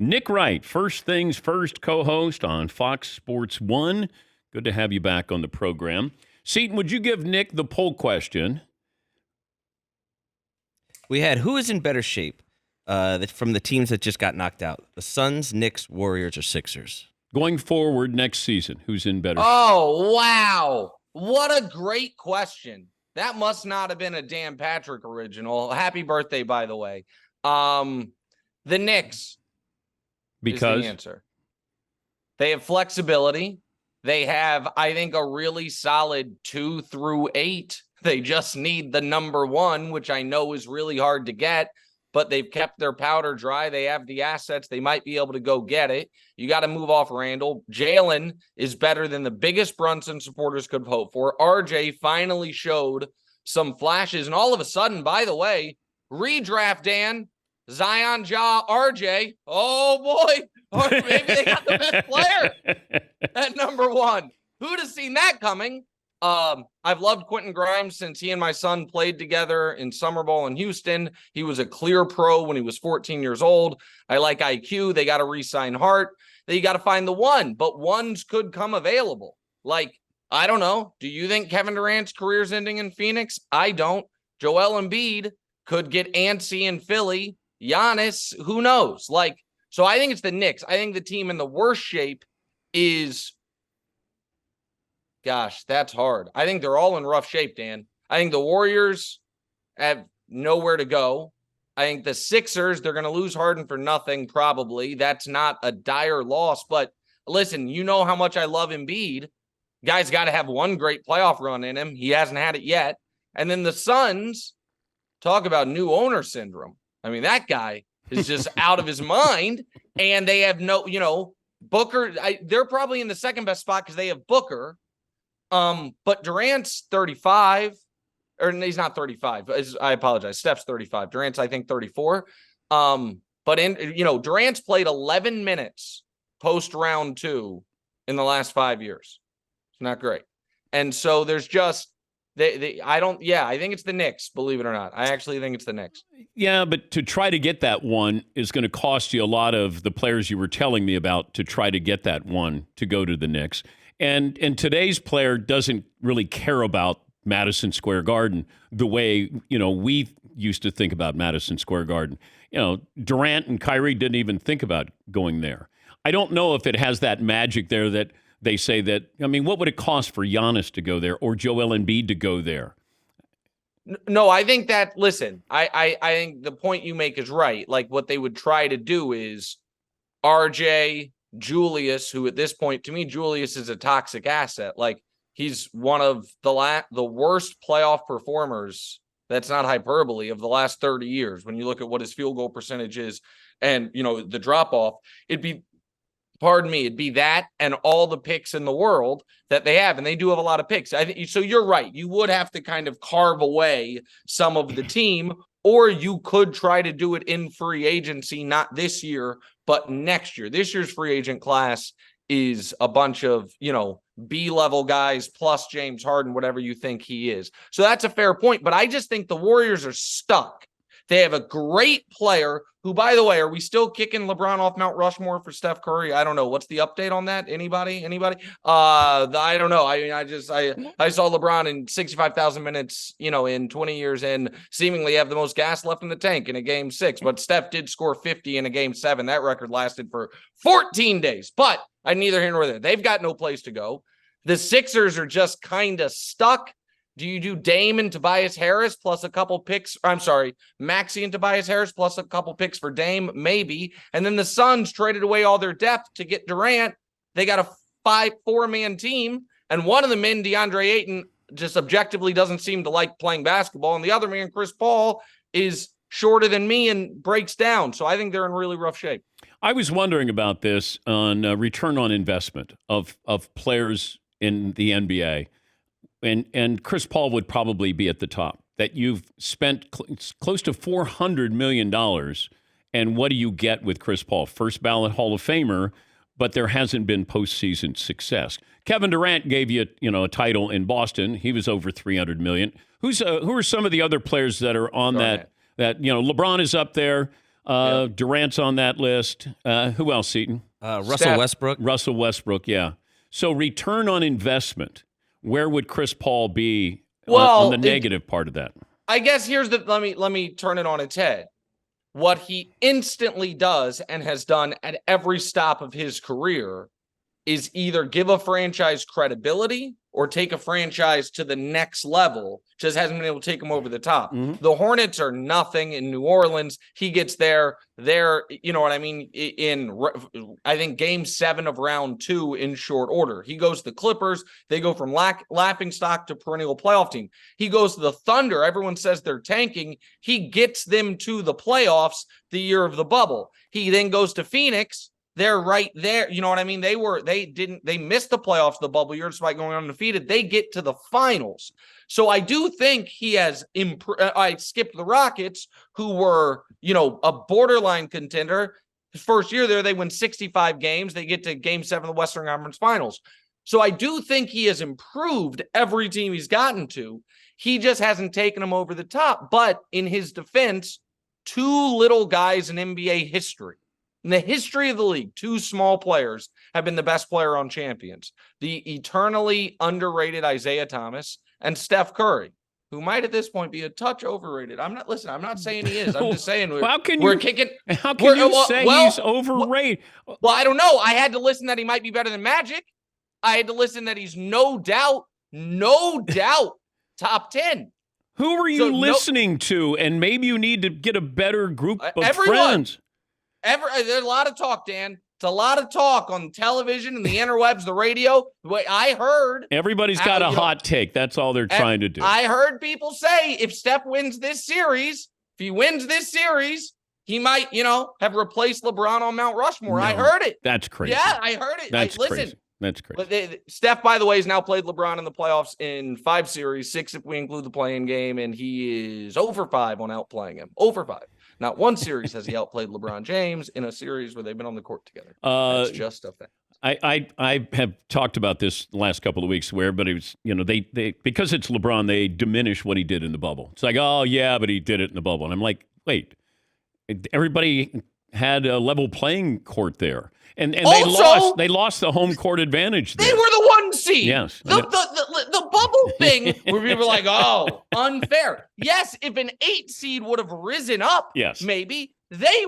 Nick Wright, First Things First co-host on Fox Sports 1. Good to have you back on the program. Seton, would you give Nick the poll question? We had who is in better shape from the teams that just got knocked out? The Suns, Knicks, Warriors, or Sixers? Going forward next season, who's in better shape? Oh, wow. What a great question. That must not have been a Dan Patrick original. Happy birthday, by the way. The Knicks Because is the answer. They have flexibility. They have, I think, a really solid 2 through 8. They just need the number 1, which I know is really hard to get, but they've kept their powder dry. They have the assets. They might be able to go get it. You got to move off Randall. Jalen is better than the biggest Brunson supporters could hope for. RJ finally showed some flashes. And all of a sudden, by the way, redraft, Dan, Zion, Ja, RJ. Oh, boy. Or maybe they got the best player at number 1. Who'd have seen that coming? I've loved Quentin Grimes since he and my son played together in Summer Bowl in Houston. He was a clear pro when he was 14 years old. I like IQ. They got to re-sign Hart. You got to find the one, but ones could come available. Like, I don't know. Do you think Kevin Durant's career's ending in Phoenix? I don't. Joel Embiid could get antsy in Philly. Giannis, who knows? Like, so I think it's the Knicks. I think the team in the worst shape is, gosh, that's hard. I think they're all in rough shape, Dan. I think the Warriors have nowhere to go. I think the Sixers, they're going to lose Harden for nothing, probably. That's not a dire loss. But listen, you know how much I love Embiid. Guy's got to have one great playoff run in him. He hasn't had it yet. And then the Suns, talk about new owner syndrome. I mean, that guy is just out of his mind. And they have no, Booker. They're probably in the second best spot because they have Booker. But Durant's 35. Or he's not 35. I apologize. Steph's 35. Durant's, I think, 34. But Durant's played 11 minutes post round 2 in the last 5 years. It's not great. And so there's just I think it's the Knicks, believe it or not. I actually think it's the Knicks. Yeah, but to try to get that one is going to cost you a lot of the players you were telling me about to try to get that one to go to the Knicks. And today's player doesn't really care about Madison Square Garden the way, we used to think about Madison Square Garden. Durant and Kyrie didn't even think about going there. I don't know if it has that magic there that they say that, what would it cost for Giannis to go there or Joel Embiid to go there? No, I think that, listen, I think the point you make is right. Like, what they would try to do is RJ, Julius, who at this point, to me, Julius is a toxic asset. Like, he's one of the worst playoff performers, that's not hyperbole, of the last 30 years. When you look at what his field goal percentage is and, the drop-off, it'd be that and all the picks in the world that they have. And they do have a lot of picks. So you're right. You would have to kind of carve away some of the team, or you could try to do it in free agency, not this year, but next year. This year's free agent class is a bunch of, B-level guys plus James Harden, whatever you think he is. So that's a fair point. But I just think the Warriors are stuck. They have a great player who, by the way, are we still kicking LeBron off Mount Rushmore for Steph Curry? I don't know. What's the update on that? Anybody? I don't know. I saw LeBron in 65,000 minutes, in 20 years and seemingly have the most gas left in the tank in a game 6. But Steph did score 50 in a game 7. That record lasted for 14 days. But I neither here nor there. They've got no place to go. The Sixers are just kind of stuck. Do you do Dame and Tobias Harris plus a couple picks? I'm sorry, Maxey and Tobias Harris plus a couple picks for Dame? Maybe. And then the Suns traded away all their depth to get Durant. They got a 4-man team. And one of the men, DeAndre Ayton, just objectively doesn't seem to like playing basketball. And the other man, Chris Paul, is shorter than me and breaks down. So I think they're in really rough shape. I was wondering about this on return on investment of players in the NBA. And Chris Paul would probably be at the top, that you've spent close to $400 million. And what do you get with Chris Paul? First ballot Hall of Famer, but there hasn't been postseason success. Kevin Durant gave you, a title in Boston. He was over $300 million. Who are some of the other players that are on that, LeBron is up there. Durant's on that list. Who else, Seton? Russell Steph. Westbrook. Russell Westbrook, yeah. So return on investment, where would Chris Paul be on the negative part of that? I guess here's let me turn it on its head. What he instantly does and has done at every stop of his career is either give a franchise credibility or take a franchise to the next level. Just hasn't been able to take them over the top. Mm-hmm. The Hornets are nothing in New Orleans. He gets there, you know what I mean, in I think game 7 of round 2 in short order. He goes to the Clippers. They go from laughing stock to perennial playoff team. He goes to the Thunder. Everyone says they're tanking. He gets them to the playoffs the year of the bubble. He then goes to Phoenix. They're right there. You know what I mean? They missed the playoffs the bubble year despite going undefeated. They get to the finals. So I do think he has I skipped the Rockets, who were, a borderline contender. His first year there, they win 65 games. They get to game 7 of the Western Conference Finals. So I do think he has improved every team he's gotten to. He just hasn't taken them over the top. But in his defense, 2 little guys in NBA history. In the history of the league, 2 small players have been the best player on champions. The eternally underrated Isaiah Thomas and Steph Curry, who might at this point be a touch overrated. I'm not saying he is. I'm just saying How can you say he's overrated? Well, I don't know. I had to listen that he might be better than Magic. I had to listen that he's no doubt, top 10. Who are you listening to? And maybe you need to get a better group of friends. There's a lot of talk, Dan. It's a lot of talk on television and the interwebs, the radio. I heard everybody's got a hot take. That's all they're trying to do. I heard people say if Steph wins this series, he might, have replaced LeBron on Mount Rushmore. No, I heard it. That's crazy. Yeah, I heard it. That's crazy. Listen. That's crazy. But Steph, by the way, has now played LeBron in the playoffs in 5 series, 6 if we include the play-in game, and he is 0-for-5 on outplaying him. 0-for-5. Not one series has he outplayed LeBron James in a series where they've been on the court together. That's just a fact. I have talked about this the last couple of weeks where everybody was, they because it's LeBron, they diminish what he did in the bubble. It's like, oh, yeah, but he did it in the bubble. And I'm like, wait, everybody had a level playing court there. And they lost the home court advantage there. They were the 1 seed. Yes. The bubble thing where people were like, oh, unfair. Yes, if an 8 seed would have risen up, yes, maybe they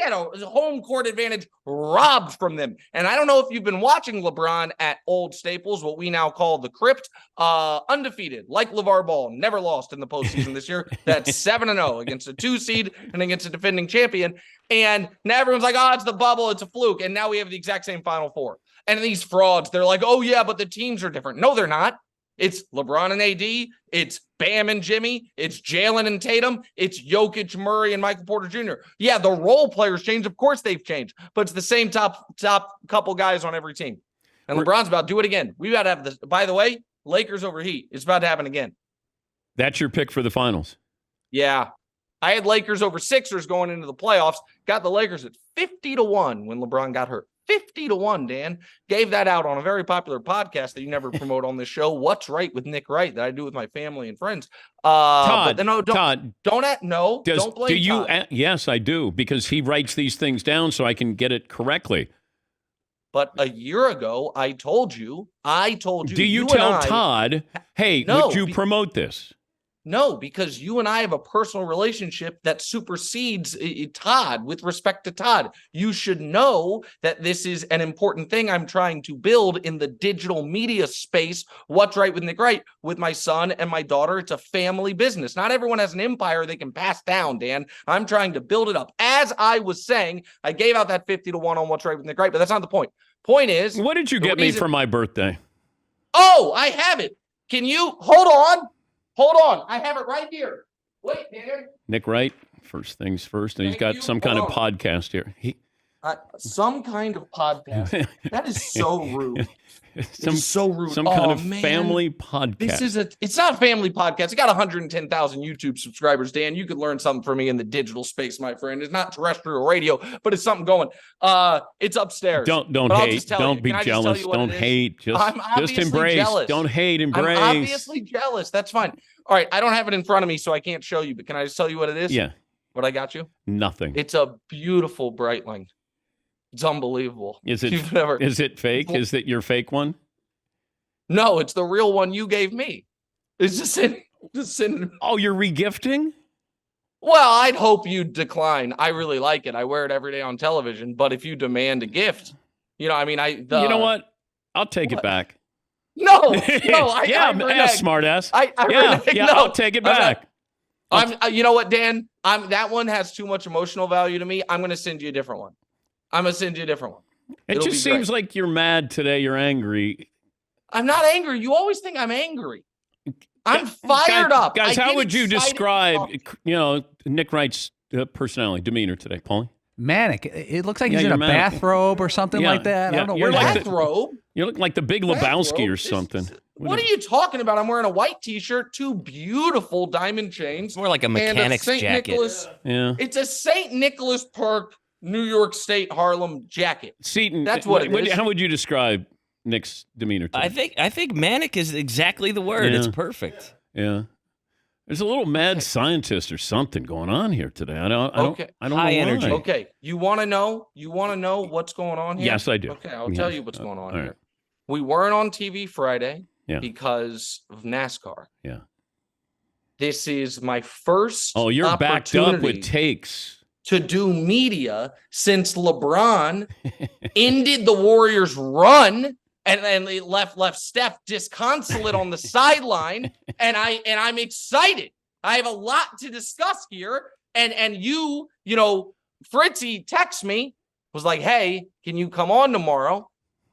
had a home court advantage robbed from them. And I don't know if you've been watching LeBron at Old Staples, what we now call the Crypt, undefeated, like LeVar Ball, never lost in the postseason this year. That's 7-0 against a 2 seed and against a defending champion. And now everyone's like, oh, it's the bubble, it's a fluke. And now we have the exact same Final Four. And these frauds, they're like, oh, yeah, but the teams are different. No, they're not. It's LeBron and AD. It's Bam and Jimmy. It's Jalen and Tatum. It's Jokic, Murray, and Michael Porter Jr. Yeah, the role players changed. Of course they've changed. But it's the same top couple guys on every team. And LeBron's about to do it again. We got to have this. By the way, Lakers over Heat. It's about to happen again. That's your pick for the finals. Yeah. I had Lakers over Sixers going into the playoffs. Got the Lakers at 50-1 when LeBron got hurt. 50-1, Dan. Gave that out on a very popular podcast that you never promote on this show. What's Right with Nick Wright, that I do with my family and friends. Todd, don't blame Todd. Yes, I do, because he writes these things down so I can get it correctly. But a year ago, I told you. Do you tell Todd, hey, would you promote this? No, because you and I have a personal relationship that supersedes Todd with respect to Todd. You should know that this is an important thing I'm trying to build in the digital media space. What's Right with Nick Wright with my son and my daughter. It's a family business. Not everyone has an empire they can pass down, Dan. I'm trying to build it up. As I was saying, I gave out that 50-1 on What's Right with Nick Wright, but that's not the point. Point is, what did you get me for my birthday? Oh, I have it. Can you hold on? Hold on. I have it right here. Wait, Dan. Nick Wright, first things first. And he's got some kind of podcast here. Some kind of podcast. That is so rude. So rude. Some kind of family podcast. It's not a family podcast. It got 110,000 YouTube subscribers, Dan. You could learn something from me in the digital space, my friend. It's not terrestrial radio, but it's something going. It's upstairs. Don't hate. Don't be jealous. Don't hate. Just embrace. Jealous. Don't hate. Embrace. I'm obviously jealous. That's fine. All right. I don't have it in front of me, so I can't show you, but can I just tell you what it is? Yeah. What I got you? Nothing. It's a beautiful Breitling. It's unbelievable. Is it fake? Is it your fake one? No, it's the real one you gave me. It's just in. Oh, you're regifting? Well, I'd hope you decline. I really like it. I wear it every day on television. But if you demand a gift, you know, I mean, you know what? I'll take it back. No, yeah, smart ass. No, I'll take it back. You know what, Dan? That one has too much emotional value to me. I'm going to send you a different one. It just seems like you're mad today. You're angry. I'm not angry. You always think I'm angry. I'm fired up. Guys, how would you describe, Nick Wright's personality, demeanor today, Paulie? Manic. It looks like he's in a bathrobe or something like that. I don't know where bathrobe. You look like the Big Lebowski or something. What are you talking about? I'm wearing a white T-shirt, 2 beautiful diamond chains. It's more like a mechanic's jacket. It's a St. Nicholas Park, New York State, Harlem jacket. Seton, that's what it is. How would you describe Nick's demeanor today? I think manic is exactly the word. It's perfect. Yeah. There's a little mad scientist or something going on here today. I don't know High why. energy. Okay. You want to know what's going on here? Yes, I do. Okay, I'll tell you what's going on here. Right. We weren't on TV Friday because of NASCAR. Yeah. This is my first you're backed up with takes to do media since LeBron ended the Warriors' run and they left Steph disconsolate on the sideline. And I'm excited. I have a lot to discuss here. And you Fritzy texts me, was like, hey, can you come on tomorrow?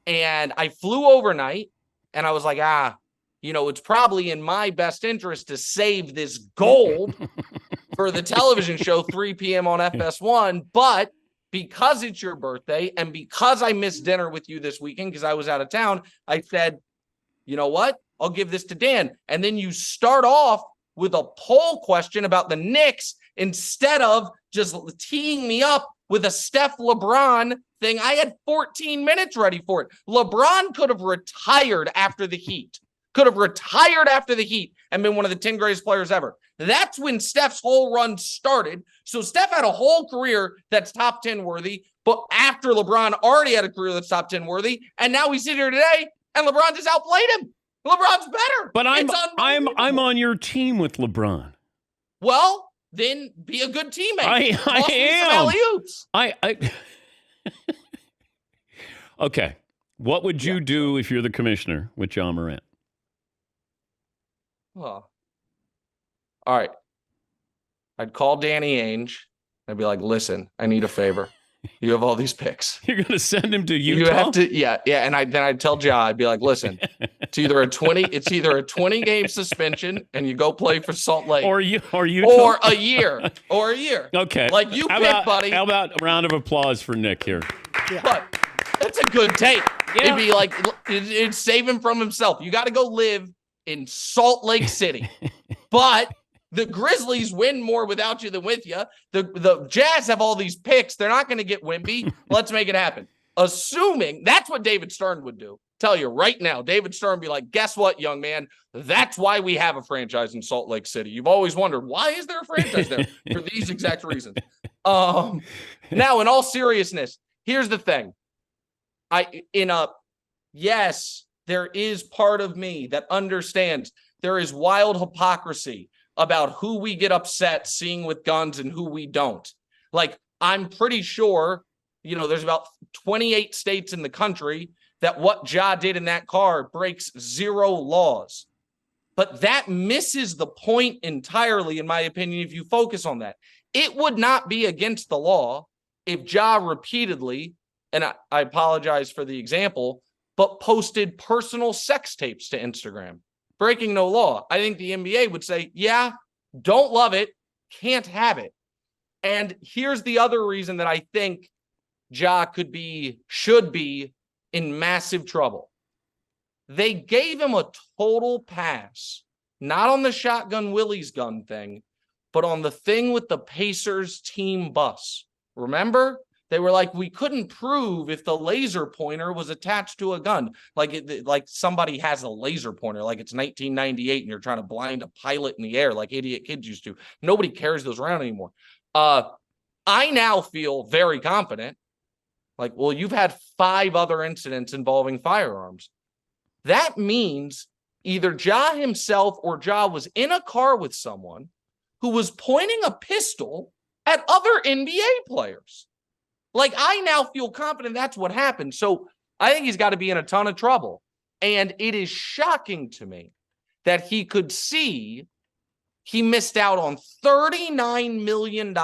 And I flew overnight and I was like, it's probably in my best interest to save this gold for the television show 3 p.m. on FS1. But because it's your birthday and because I missed dinner with you this weekend because I was out of town, I said, you know what? I'll give this to Dan. And then you start off with a poll question about the Knicks instead of just teeing me up with a Steph LeBron thing. I had 14 minutes ready for it. LeBron could have retired after the Heat. And been one of the 10 greatest players ever. That's when Steph's whole run started. So Steph had a whole career that's top 10 worthy, but after LeBron already had a career that's top 10 worthy, and now we sit here today and LeBron just outplayed him. LeBron's better. But I'm on your team with LeBron. Well, then be a good teammate. I am. Okay. What would you do if you're the commissioner with Ja Morant? Well, all right. I'd call Danny Ainge. I'd be like, listen, I need a favor. You have all these picks. You're going to send him to Utah? You have to, yeah. And then I'd tell Ja, I'd be like, listen, it's either a 20 game suspension and you go play for Salt Lake, or a year. Okay. Like you pick, buddy. How about a round of applause for Nick here? Yeah. But that's a good take. Yeah. It'd be like, it'd save him from himself. You got to go live in Salt Lake City. But the Grizzlies win more without you than with you. The Jazz have all these picks. They're not going to get Wemby. Let's make it happen. Assuming that's what David Stern would do. Tell you right now, David Stern would be like, guess what, young man? That's why we have a franchise in Salt Lake City. You've always wondered, why is there a franchise there? For these exact reasons. Now, in all seriousness, here's the thing. Yes, there is part of me that understands there is wild hypocrisy about who we get upset seeing with guns and who we don't. Like, I'm pretty sure, there's about 28 states in the country that what Ja did in that car breaks 0 laws. But that misses the point entirely, in my opinion, if you focus on that. It would not be against the law if Ja repeatedly, and I apologize for the example, but posted personal sex tapes to Instagram. Breaking no law. I think the NBA would say, yeah, don't love it, can't have it. And here's the other reason that I think Ja should be in massive trouble. They gave him a total pass, not on the shotgun Willie's gun thing, but on the thing with the Pacers team bus. Remember? They were like, we couldn't prove if the laser pointer was attached to a gun. Like somebody has a laser pointer, like it's 1998 and you're trying to blind a pilot in the air like idiot kids used to. Nobody carries those around anymore. I now feel very confident. Like, well, you've had 5 other incidents involving firearms. That means either Ja himself or Ja was in a car with someone who was pointing a pistol at other NBA players. Like, I now feel confident that's what happened. So I think he's got to be in a ton of trouble. And it is shocking to me that he could see he missed out on $39 million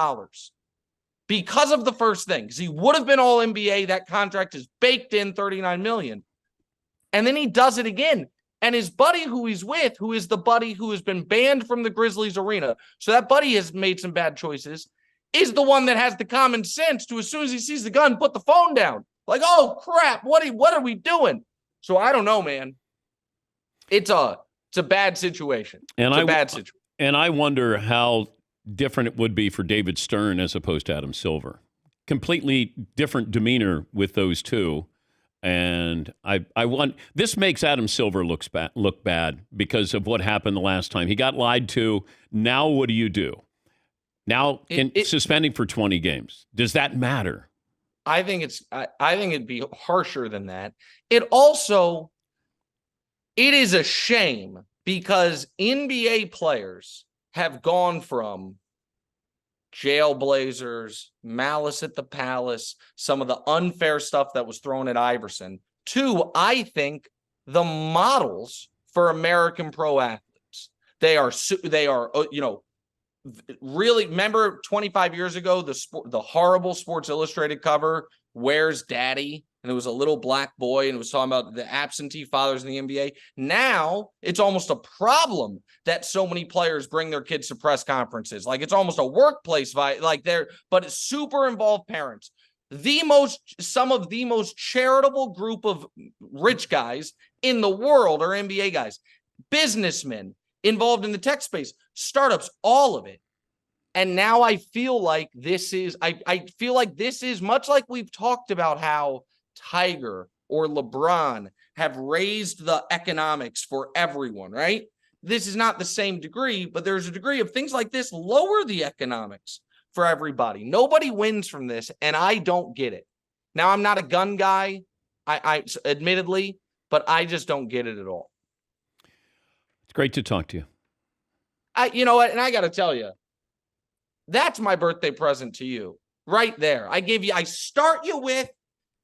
because of the first thing. Because he would have been all NBA. That contract is baked in $39 million. And then he does it again. And his buddy who he's with, who is the buddy who has been banned from the Grizzlies arena, so that buddy has made some bad choices, is the one that has the common sense to, as soon as he sees the gun, put the phone down. Like, oh, crap, what are we doing? So I don't know, man. It's a bad situation. It's a bad situation. And I wonder how different it would be for David Stern as opposed to Adam Silver. Completely different demeanor with those two. And this makes Adam Silver look bad because of what happened the last time. He got lied to. Now what do you do? Now suspending for 20 games. Does that matter? I think it'd be harsher than that. It is a shame because NBA players have gone from jailblazers, malice at the palace, some of the unfair stuff that was thrown at Iverson, to, I think, the models for American pro athletes. They are, really, remember 25 years ago, the horrible Sports Illustrated cover, Where's Daddy? And it was a little black boy, and it was talking about the absentee fathers in the NBA. Now it's almost a problem that so many players bring their kids to press conferences. Like, it's almost a workplace vibe. But it's super involved parents. Some of the most charitable group of rich guys in the world are NBA guys, businessmen involved in the tech space, startups, all of it. And now I feel like this is much like we've talked about how Tiger or LeBron have raised the economics for everyone, right? This is not the same degree, but there's a degree of things like this lower the economics for everybody. Nobody wins from this, and I don't get it. Now, I'm not a gun guy, I admittedly, but I just don't get it at all. It's great to talk to you. You know what? And I got to tell you, that's my birthday present to you right there. I start you with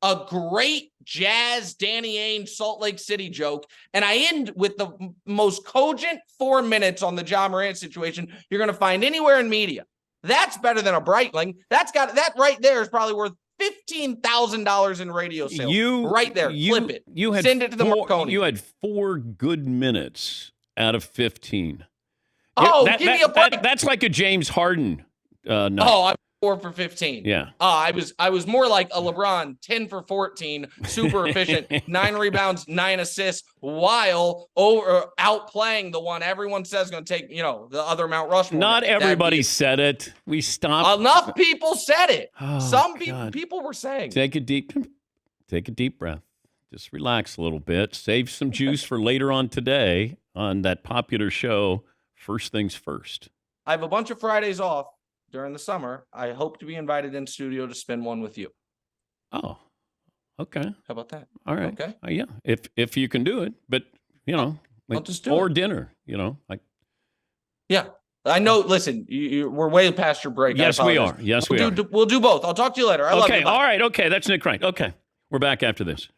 a great Jazz Danny Ainge Salt Lake City joke, and I end with the most cogent 4 minutes on the Ja Morant situation you're going to find anywhere in media. That's better than a Breitling. That right there is probably worth $15,000 in radio sales. Right there. Flip it. Send it to the Marconi. You had 4 good minutes out of 15. Oh, give me a break. That's like a James Harden. No. Oh, I'm 4 for 15. Yeah. I was more like a LeBron, 10 for 14, super efficient, 9 rebounds, 9 assists, while outplaying the one everyone says is going to take, the other Mount Rushmore. Not everybody said it. We stopped. Enough people said it. Oh, Some people were saying. Take a deep breath. Just relax a little bit. Save some juice for later on today on that popular show, First Things First. I have a bunch of Fridays off during the summer. I hope to be invited in studio to spend one with you. Oh, okay. How about that? All right. Okay. Yeah. If you can do it, but I'll just do or it. Dinner, Yeah. I know. Listen, we're way past your break. Yes, we are. Yes, we are. We'll do both. I'll talk to you later. I love you. Okay. All right. Okay. That's Nick Wright. Okay. We're back after this.